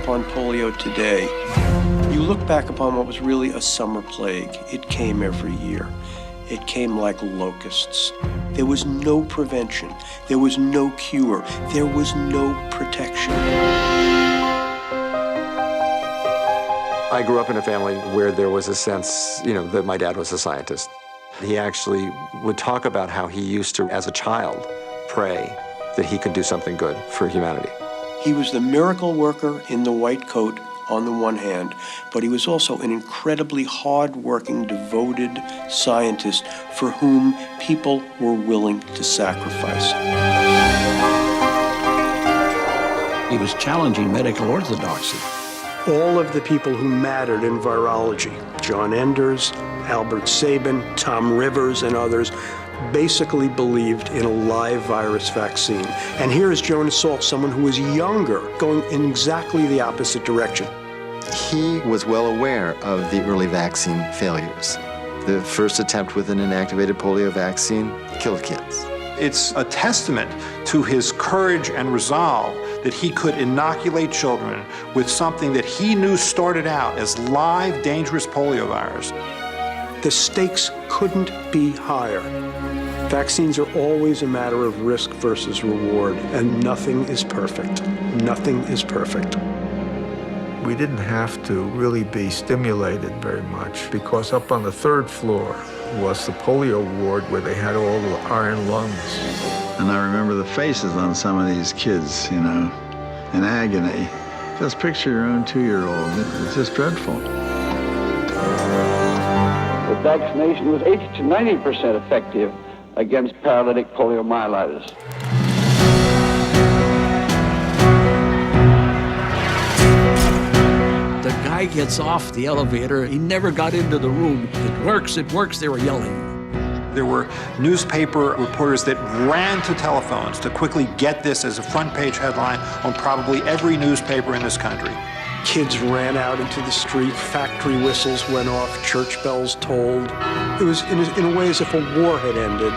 upon polio today, you look back upon what was really a summer plague. It came every year. It came like locusts. There was no prevention. There was no cure. There was no protection. I grew up in a family where there was a sense, that my dad was a scientist. He actually would talk about how he used to, as a child, pray that he could do something good for humanity. He was the miracle worker in the white coat on the one hand, but he was also an incredibly hard-working, devoted scientist for whom people were willing to sacrifice. He was challenging medical orthodoxy. All of the people who mattered in virology, John Enders, Albert Sabin, Tom Rivers, and others, basically believed in a live virus vaccine. And here is Jonas Salk, someone who was younger, going in exactly the opposite direction. He was well aware of the early vaccine failures. The first attempt with an inactivated polio vaccine killed kids. It's a testament to his courage and resolve that he could inoculate children with something that he knew started out as live, dangerous polio virus. The stakes couldn't be higher. Vaccines are always a matter of risk versus reward, and nothing is perfect. Nothing is perfect. We didn't have to really be stimulated very much because up on the third floor was the polio ward where they had all the iron lungs. And I remember the faces on some of these kids, in agony. Just picture your own 2-year-old. It's just dreadful. The vaccination was 80 to 90% effective against paralytic poliomyelitis. The guy gets off the elevator. He never got into the room. It works, they were yelling. There were newspaper reporters that ran to telephones to quickly get this as a front-page headline on probably every newspaper in this country. Kids ran out into the street, factory whistles went off, church bells tolled. It was in a way as if a war had ended.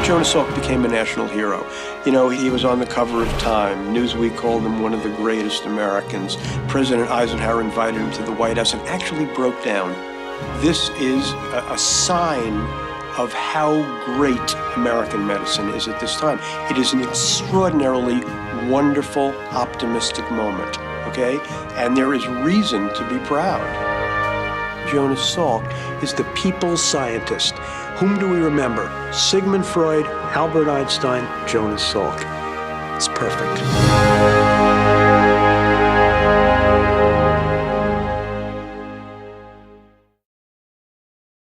Jonas Salk became a national hero. He was on the cover of Time. Newsweek called him one of the greatest Americans. President Eisenhower invited him to the White House and actually broke down. This is a sign of how great American medicine is at this time. It is an extraordinarily wonderful, optimistic moment, okay? And there is reason to be proud. Jonas Salk is the people's scientist. Whom do we remember? Sigmund Freud, Albert Einstein, Jonas Salk. It's perfect.